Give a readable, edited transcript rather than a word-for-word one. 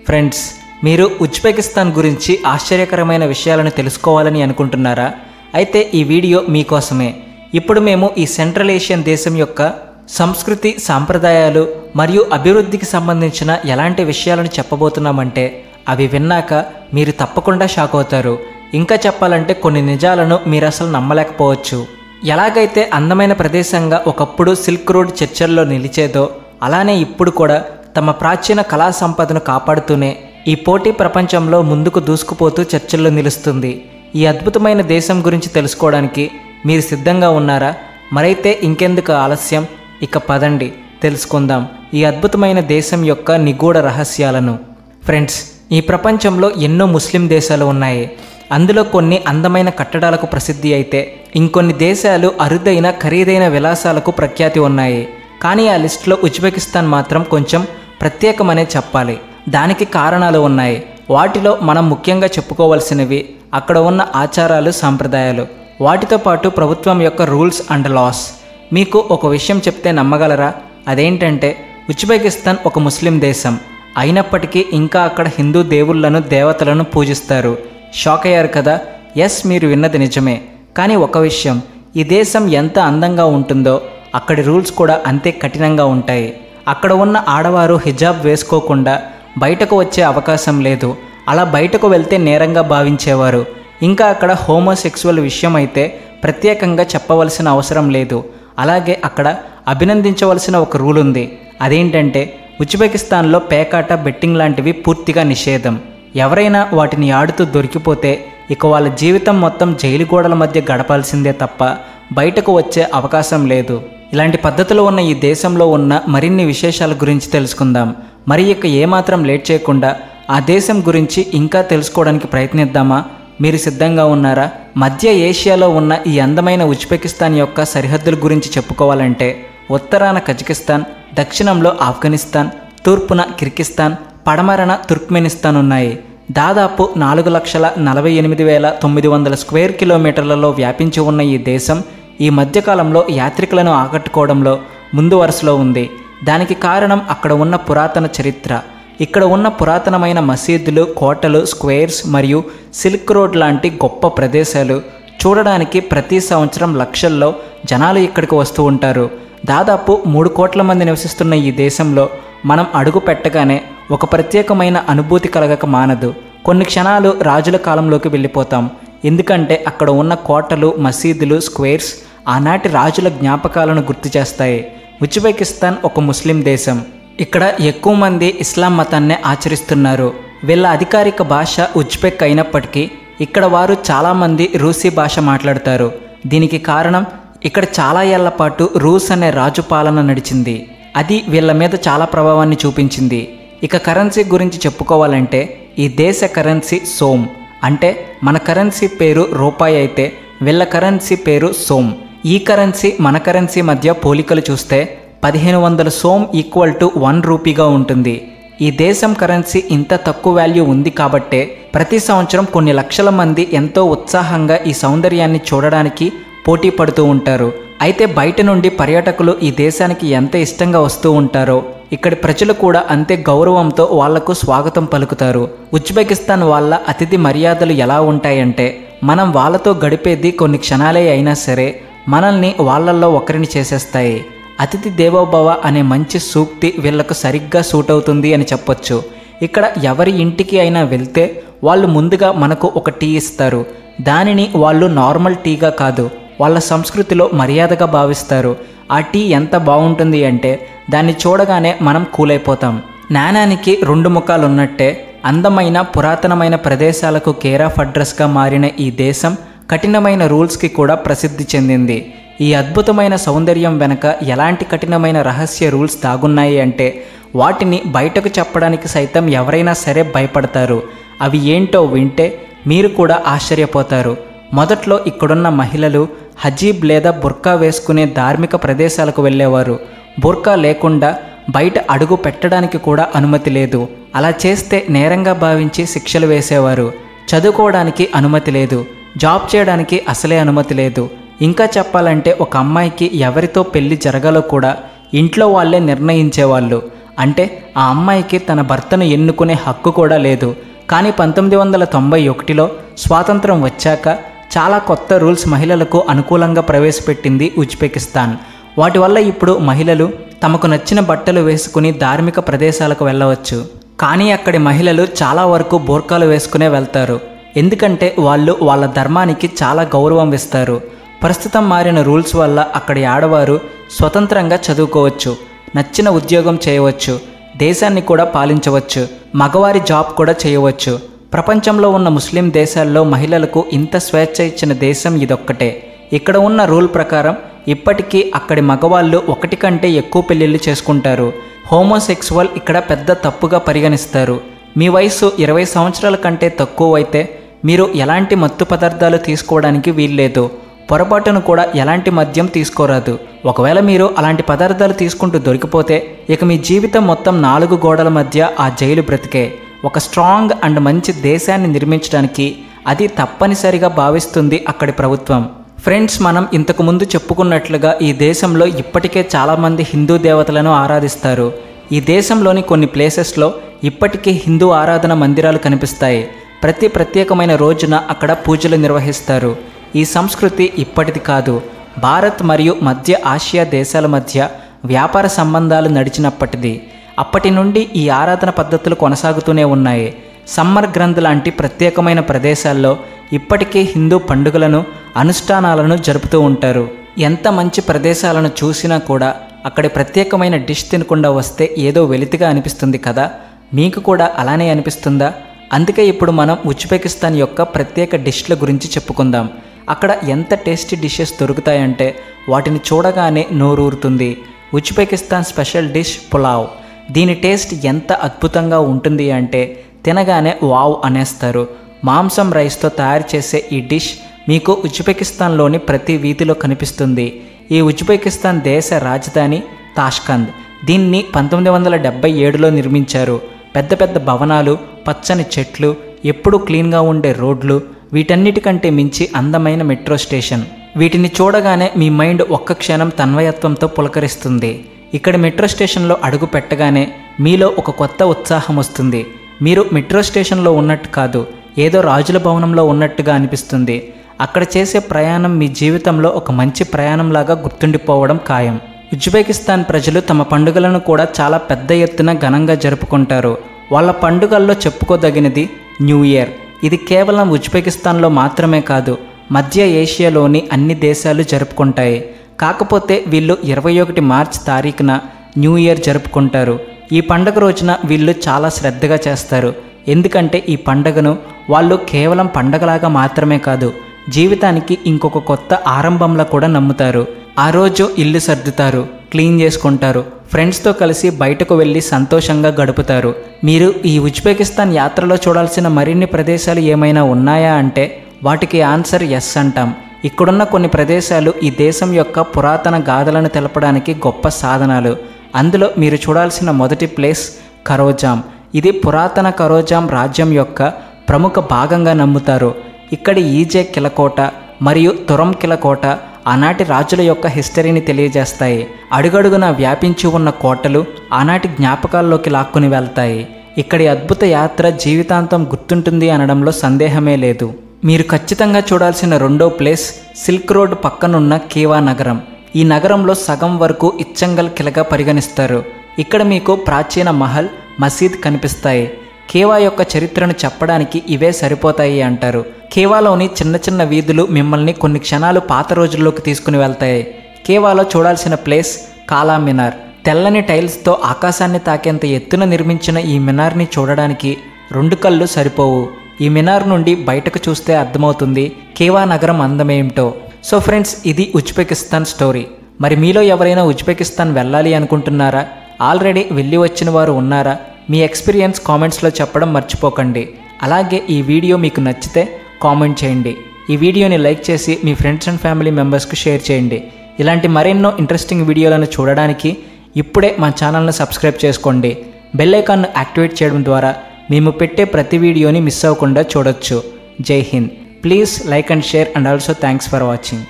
Friends, మీరు Uzbekistan గురించి ఆశ్చర్యకరమైన విషయాలను తెలుసుకోవాలని అనుకుంటున్నారా? అయితే ఈ వీడియో మీకోసమే. ఇప్పుడు మేము ఈ సెంట్రల్ ఏషియన్ దేశం యొక్క సంస్కృతి, సాంప్రదాయాలు మరియు అభివృద్ధికి సంబంధించిన ఎలాంటి విషయాలను చెప్పబోతున్నామంటే అవి విన్నాక మీరు తప్పకుండా షాక్ అవుతారు. ఇంకా చెప్పాలంటే కొన్ని నిజాలను మీరు అసలు నమ్మలేకపోవచ్చు. ఎలాగైతే అందమైన ప్రదేశంగా ఒకప్పుడు సిల్క్ రోడ్ చర్చల్లో నిలిచేదో, అలానే ఇప్పుడు కూడా తమ ప్రాచీన కళా సంపదను కాపాడుతూనే ఈ పోటీ ప్రపంచంలో ముందుకు దూసుకుపోతూ చర్చల్లో నిలుస్తుంది. ఈ అద్భుతమైన దేశం గురించి తెలుసుకోవడానికి మీరు సిద్ధంగా ఉన్నారా? మరైతే ఇంకెందుకు ఆలస్యం, ఇక పదండి తెలుసుకుందాం ఈ అద్భుతమైన దేశం యొక్క నిగూఢ రహస్యాలను. ఫ్రెండ్స్, ఈ ప్రపంచంలో ఎన్నో ముస్లిం దేశాలు ఉన్నాయి. అందులో కొన్ని అందమైన కట్టడాలకు ప్రసిద్ధి అయితే ఇంకొన్ని దేశాలు అరుదైన ఖరీదైన విలాసాలకు ప్రఖ్యాతి ఉన్నాయి. కానీ ఆ లిస్టులో ఉజ్బెకిస్తాన్ మాత్రం కొంచెం ప్రత్యేకమనే చెప్పాలి. దానికి కారణాలు ఉన్నాయి. వాటిలో మనం ముఖ్యంగా చెప్పుకోవాల్సినవి అక్కడ ఉన్న ఆచారాలు, సాంప్రదాయాలు, వాటితో పాటు ప్రభుత్వం యొక్క రూల్స్ అండ్ లాస్. మీకు ఒక విషయం చెప్తే నమ్మగలరా? అదేంటంటే ఉజ్బెకిస్తాన్ ఒక ముస్లిం దేశం అయినప్పటికీ ఇంకా అక్కడ హిందూ దేవుళ్లను, దేవతలను పూజిస్తారు. షాక్ అయ్యారు కదా? ఎస్, మీరు విన్నది నిజమే. కానీ ఒక విషయం, ఈ దేశం ఎంత అందంగా ఉంటుందో అక్కడి రూల్స్ కూడా అంతే కఠినంగా ఉంటాయి. అక్కడ ఉన్న ఆడవారు హిజాబ్ వేసుకోకుండా బయటకు వచ్చే అవకాశం లేదు. అలా బయటకు వెళ్తే నేరంగా భావించేవారు. ఇంకా అక్కడ హోమోసెక్సువల్ విషయం అయితే ప్రత్యేకంగా చెప్పవలసిన అవసరం లేదు. అలాగే అక్కడ అభినందించవలసిన ఒక రూల్ ఉంది. అదేంటంటే ఉజ్బెకిస్తాన్లో పేకాట, బెట్టింగ్ లాంటివి పూర్తిగా నిషేధం. ఎవరైనా వాటిని ఆడుతూ దొరికిపోతే ఇక వాళ్ళ జీవితం మొత్తం జైలు గోడల మధ్య గడపాల్సిందే తప్ప బయటకు వచ్చే అవకాశం లేదు. ఇలాంటి పద్ధతులు ఉన్న ఈ దేశంలో ఉన్న మరిన్ని విశేషాల గురించి తెలుసుకుందాం. మరి ఇక ఏమాత్రం లేట్ చేయకుండా ఆ దేశం గురించి ఇంకా తెలుసుకోవడానికి ప్రయత్నిద్దామా? మీరు సిద్ధంగా ఉన్నారా? మధ్య ఏషియాలో ఉన్న ఈ అందమైన ఉజ్బెకిస్తాన్ యొక్క సరిహద్దుల గురించి చెప్పుకోవాలంటే ఉత్తరాన కజకిస్తాన్, దక్షిణంలో ఆఫ్ఘనిస్తాన్, తూర్పున కిర్గిస్తాన్, పడమరన తుర్క్మెనిస్తాన్ ఉన్నాయి. దాదాపు 4,48,900 స్క్వేర్ కిలోమీటర్లలో వ్యాపించి ఉన్న ఈ దేశం ఈ మధ్యకాలంలో యాత్రికులను ఆకట్టుకోవడంలో ముందు వరుసలో ఉంది. దానికి కారణం అక్కడ ఉన్న పురాతన చరిత్ర. ఇక్కడ ఉన్న పురాతనమైన మసీదులు, కోటలు, స్క్వేర్స్ మరియు సిల్క్ రోడ్ లాంటి గొప్ప ప్రదేశాలు చూడడానికి ప్రతి సంవత్సరం లక్షల్లో జనాలు ఇక్కడికి వస్తూ ఉంటారు. దాదాపు 3 కోట్ల మంది నివసిస్తున్న ఈ దేశంలో మనం అడుగు పెట్టగానే ఒక ప్రత్యేకమైన అనుభూతి కలగక మానదు. కొన్ని క్షణాలు రాజుల కాలంలోకి వెళ్ళిపోతాం. ఎందుకంటే అక్కడ ఉన్న కోటలు, మసీదులు, స్క్వేర్స్ ఆనాటి రాజుల జ్ఞాపకాలను గుర్తు చేస్తాయి. ఉజ్బెకిస్తాన్ ఒక ముస్లిం దేశం. ఇక్కడ ఎక్కువ మంది ఇస్లాం మతాన్నే ఆచరిస్తున్నారు. వీళ్ళ అధికారిక భాష ఉజ్బెక్ అయినప్పటికీ ఇక్కడ వారు చాలామంది రూసీ భాష మాట్లాడతారు. దీనికి కారణం ఇక్కడ చాలా ఏళ్ల పాటు రూస్ అనే రాజు పాలన నడిచింది. అది వీళ్ళ మీద చాలా ప్రభావాన్ని చూపించింది. ఇక కరెన్సీ గురించి చెప్పుకోవాలంటే ఈ దేశ కరెన్సీ సోమ్. అంటే మన కరెన్సీ పేరు రూపాయి అయితే వీళ్ళ కరెన్సీ పేరు సోమ్. ఈ కరెన్సీ మన కరెన్సీ మధ్య పోలికలు చూస్తే 1500 సోమ్ ఈక్వల్ టు 1 రూపీగా ఉంటుంది. ఈ దేశం కరెన్సీ ఇంత తక్కువ వాల్యూ ఉంది కాబట్టే ప్రతి సంవత్సరం కొన్ని లక్షల మంది ఎంతో ఉత్సాహంగా ఈ సౌందర్యాన్ని చూడడానికి పోటీ పడుతూ ఉంటారు. అయితే బయట నుండి పర్యాటకులు ఈ దేశానికి ఎంత ఇష్టంగా వస్తూ ఉంటారో ఇక్కడి ప్రజలు కూడా అంతే గౌరవంతో వాళ్లకు స్వాగతం పలుకుతారు. ఉజ్బెకిస్తాన్ వాళ్ళ అతిథి మర్యాదలు ఎలా ఉంటాయంటే మనం వాళ్ళతో గడిపేది కొన్ని క్షణాలే అయినా సరే మనల్ని వాళ్ళల్లో ఒకరిని చేసేస్తాయి. అతిథి దేవోభవ అనే మంచి సూక్తి వీళ్లకు సరిగ్గా సూట్ అవుతుంది అని చెప్పొచ్చు. ఇక్కడ ఎవరి ఇంటికి అయినా వెళ్తే వాళ్ళు ముందుగా మనకు ఒక టీ ఇస్తారు. దానిని వాళ్ళు నార్మల్ టీగా కాదు, వాళ్ళ సంస్కృతిలో మర్యాదగా భావిస్తారు. ఆ టీ ఎంత బాగుంటుంది అంటే దాన్ని చూడగానే మనం కూలైపోతాం. నాణానికి 2 ముఖాలు ఉన్నట్టే అందమైన పురాతనమైన ప్రదేశాలకు కేర్ ఆఫ్ అడ్రస్గా మారిన ఈ దేశం కఠినమైన రూల్స్కి కూడా ప్రసిద్ధి చెందింది. ఈ అద్భుతమైన సౌందర్యం వెనక ఎలాంటి కఠినమైన రహస్య రూల్స్ దాగున్నాయి అంటే వాటిని బయటకు చెప్పడానికి సైతం ఎవరైనా సరే భయపడతారు. అవి ఏంటో వింటే మీరు కూడా ఆశ్చర్యపోతారు. మొదట్లో ఇక్కడున్న మహిళలు హజీబ్ లేదా బుర్కా వేసుకునే ధార్మిక ప్రదేశాలకు వెళ్ళేవారు. బుర్కా లేకుండా బయట అడుగు పెట్టడానికి కూడా అనుమతి లేదు. అలా చేస్తే నేరంగా భావించి శిక్షలు వేసేవారు. చదువుకోవడానికి అనుమతి లేదు. జాబ్ చేయడానికి అసలే అనుమతి లేదు. ఇంకా చెప్పాలంటే ఒక అమ్మాయికి ఎవరితో పెళ్లి జరగాలో కూడా ఇంట్లో వాళ్ళే నిర్ణయించేవాళ్ళు. అంటే ఆ అమ్మాయికి తన భర్తను ఎన్నుకునే హక్కు కూడా లేదు. కానీ 1991లో స్వాతంత్రం వచ్చాక చాలా కొత్త రూల్స్ మహిళలకు అనుకూలంగా ప్రవేశపెట్టింది ఉజ్బెకిస్తాన్. వాటి వల్ల ఇప్పుడు మహిళలు తమకు నచ్చిన బట్టలు వేసుకుని ధార్మిక ప్రదేశాలకు వెళ్ళవచ్చు. కానీ అక్కడి మహిళలు చాలా వరకు బోర్కాలు వేసుకునే వెళ్తారు. ఎందుకంటే వాళ్ళు వాళ్ళ ధర్మానికి చాలా గౌరవం ఇస్తారు. ప్రస్తుతం మారిన రూల్స్ వల్ల అక్కడి ఆడవారు స్వతంత్రంగా చదువుకోవచ్చు, నచ్చిన ఉద్యోగం చేయవచ్చు, దేశాన్ని కూడా పాలించవచ్చు, మగవారి జాబ్ కూడా చేయవచ్చు. ప్రపంచంలో ఉన్న ముస్లిం దేశాల్లో మహిళలకు ఇంత స్వేచ్ఛ ఇచ్చిన దేశం ఇదొక్కటే. ఇక్కడ ఉన్న రూల్ ప్రకారం ఇప్పటికీ అక్కడి మగవాళ్ళు 1 కంటే ఎక్కువ పెళ్ళిళ్ళు చేసుకుంటారు. హోమోసెక్సువల్ ఇక్కడ పెద్ద తప్పుగా పరిగణిస్తారు. మీ వయసు 20 సంవత్సరాల కంటే తక్కువ అయితే మీరు ఎలాంటి మత్తు పదార్థాలు తీసుకోవడానికి వీల్లేదు. పొరపాటును కూడా ఎలాంటి మద్యం తీసుకోరాదు. ఒకవేళ మీరు అలాంటి పదార్థాలు తీసుకుంటూ దొరికిపోతే ఇక మీ జీవితం మొత్తం 4 గోడల మధ్య ఆ జైలు బ్రతికే. ఒక స్ట్రాంగ్ అండ్ మంచి దేశాన్ని నిర్మించడానికి అది తప్పనిసరిగా భావిస్తుంది అక్కడి ప్రభుత్వం. ఫ్రెండ్స్, మనం ఇంతకు ముందు చెప్పుకున్నట్లుగా ఈ దేశంలో ఇప్పటికే చాలామంది హిందూ దేవతలను ఆరాధిస్తారు. ఈ దేశంలోని కొన్ని ప్లేసెస్లో ఇప్పటికీ హిందూ ఆరాధన మందిరాలు కనిపిస్తాయి. ప్రతి ప్రత్యేకమైన రోజున అక్కడ పూజలు నిర్వహిస్తారు. ఈ సంస్కృతి ఇప్పటిది కాదు. భారత్ మరియు మధ్య ఆసియా దేశాల మధ్య వ్యాపార సంబంధాలు నడిచినప్పటిది. అప్పటి నుండి ఈ ఆరాధన పద్ధతులు కొనసాగుతూనే ఉన్నాయి. సమ్మర్ గ్రంథ్ లాంటి ప్రత్యేకమైన ప్రదేశాల్లో ఇప్పటికీ హిందూ పండుగలను, అనుష్ఠానాలను జరుపుతూ ఉంటారు. ఎంత మంచి ప్రదేశాలను చూసినా కూడా అక్కడి ప్రత్యేకమైన డిష్ తినకుండా వస్తే ఏదో వెలితిగా అనిపిస్తుంది కదా. మీకు కూడా అలానే అనిపిస్తుందా? అందుకే ఇప్పుడు మనం ఉజ్బెకిస్తాన్ యొక్క ప్రత్యేక డిష్ల గురించి చెప్పుకుందాం. అక్కడ ఎంత టేస్టీ డిషెస్ దొరుకుతాయంటే వాటిని చూడగానే నోరూరుతుంది. Uzbekistan special dish pulao. దీని టేస్ట్ ఎంత అద్భుతంగా ఉంటుంది అంటే తినగానే వావ్ అనేస్తారు. మాంసం రైస్తో తయారు చేసే ఈ డిష్ మీకు ఉజ్బెకిస్తాన్లోని ప్రతి వీధిలో కనిపిస్తుంది. ఈ ఉజ్బెకిస్తాన్ దేశ రాజధాని తాష్కంద్. దీన్ని 1977లో నిర్మించారు. పెద్ద పెద్ద భవనాలు, పచ్చని చెట్లు, ఎప్పుడూ క్లీన్గా ఉండే రోడ్లు, వీటన్నిటికంటే మించి అందమైన మెట్రో స్టేషన్. వీటిని చూడగానే మీ మైండ్ ఒక్క క్షణం తన్మయత్వంతో పులకరిస్తుంది. ఇక్కడ మెట్రో స్టేషన్లో అడుగు పెట్టగానే మీలో ఒక కొత్త ఉత్సాహం వస్తుంది. మీరు మెట్రో స్టేషన్లో ఉన్నట్టు కాదు, ఏదో రాజుల భవనంలో ఉన్నట్టుగా అనిపిస్తుంది. అక్కడ చేసే ప్రయాణం మీ జీవితంలో ఒక మంచి ప్రయాణంలాగా గుర్తుండిపోవడం ఖాయం. ఉజ్బెకిస్తాన్ ప్రజలు తమ పండుగలను కూడా చాలా పెద్ద ఎత్తున ఘనంగా జరుపుకుంటారు. వాళ్ళ పండుగల్లో చెప్పుకోదగినది న్యూ ఇయర్. ఇది కేవలం ఉజ్బెకిస్తాన్లో మాత్రమే కాదు, మధ్య ఏషియాలోని అన్ని దేశాలు జరుపుకుంటాయి. కాకపోతే వీళ్ళు 21 మార్చి తారీఖున న్యూ ఇయర్ జరుపుకుంటారు. ఈ పండుగ రోజున వీళ్ళు చాలా శ్రద్ధగా చేస్తారు. ఎందుకంటే ఈ పండుగను వాళ్ళు కేవలం పండగలాగా మాత్రమే కాదు, జీవితానికి ఇంకొక కొత్త ఆరంభంలా కూడా నమ్ముతారు. ఆ రోజు ఇల్లు సర్దుతారు, క్లీన్ చేసుకుంటారు, ఫ్రెండ్స్తో కలిసి బయటకు వెళ్ళి సంతోషంగా గడుపుతారు. మీరు ఈ ఉజ్బెకిస్తాన్ యాత్రలో చూడాల్సిన మరిన్ని ప్రదేశాలు ఏమైనా ఉన్నాయా అంటే వాటికి ఆన్సర్ ఎస్ అంటాం. ఇక్కడున్న కొన్ని ప్రదేశాలు ఈ దేశం యొక్క పురాతన గాథలను తెలపడానికి గొప్ప సాధనాలు. అందులో మీరు చూడాల్సిన మొదటి ప్లేస్ కరోజాం. ఇది పురాతన కరోజాం రాజ్యం యొక్క ప్రముఖ భాగంగా నమ్ముతారు. ఇక్కడి ఈజే కిలకోట మరియు తురం కిలకోట ఆనాటి రాజుల యొక్క హిస్టరీని తెలియజేస్తాయి. అడుగడుగున వ్యాపించి ఉన్న కోటలు ఆనాటి జ్ఞాపకాల్లోకి లాక్కుని వెళ్తాయి. ఇక్కడి అద్భుత యాత్ర జీవితాంతం గుర్తుంటుంది అనడంలో సందేహమే లేదు. మీరు ఖచ్చితంగా చూడాల్సిన రెండో ప్లేస్ సిల్క్ రోడ్ పక్కనున్న కేవా నగరం. ఈ నగరంలో సగం వరకు ఇచ్చంగల్ కిలగా పరిగణిస్తారు. ఇక్కడ మీకు ప్రాచీన మహల్, మసీద్ కనిపిస్తాయి. కేవా యొక్క చరిత్రను చెప్పడానికి ఇవే సరిపోతాయి అంటారు. కేవాలోని చిన్న చిన్న వీధులు మిమ్మల్ని కొన్ని క్షణాలు పాత రోజుల్లోకి తీసుకుని వెళ్తాయి. కేవాలో చూడాల్సిన ప్లేస్ కాలా మినార్. తెల్లని టైల్స్తో ఆకాశాన్ని తాకేంత ఎత్తున నిర్మించిన ఈ మినార్ని చూడడానికి 2 కళ్ళు సరిపోవు. ఈ మినార్ నుండి బయటకు చూస్తే అర్థమవుతుంది కేవా నగరం అందమేమిటో. సో ఫ్రెండ్స్, ఇది ఉజ్బెకిస్తాన్ స్టోరీ. మరి మీలో ఎవరైనా ఉజ్బెకిస్తాన్ వెళ్ళాలి అనుకుంటున్నారా? ఆల్రెడీ వెళ్ళి వచ్చిన వారు ఉన్నారా? మీ ఎక్స్పీరియన్స్ కామెంట్స్లో చెప్పడం మర్చిపోకండి. అలాగే ఈ వీడియో మీకు నచ్చితే కామెంట్ చేయండి. ఈ వీడియోని లైక్ చేసి మీ ఫ్రెండ్స్ అండ్ ఫ్యామిలీ మెంబర్స్కి షేర్ చేయండి. ఇలాంటి మరెన్నో ఇంట్రెస్టింగ్ వీడియోలను చూడడానికి ఇప్పుడే మా ఛానల్ను సబ్స్క్రైబ్ చేసుకోండి. బెల్ ఐకాన్ను యాక్టివేట్ చేయడం ద్వారా మేము పెట్టే ప్రతి వీడియోని మిస్ అవ్వకుండా చూడొచ్చు. జై Hind. Please like and share and also thanks for watching.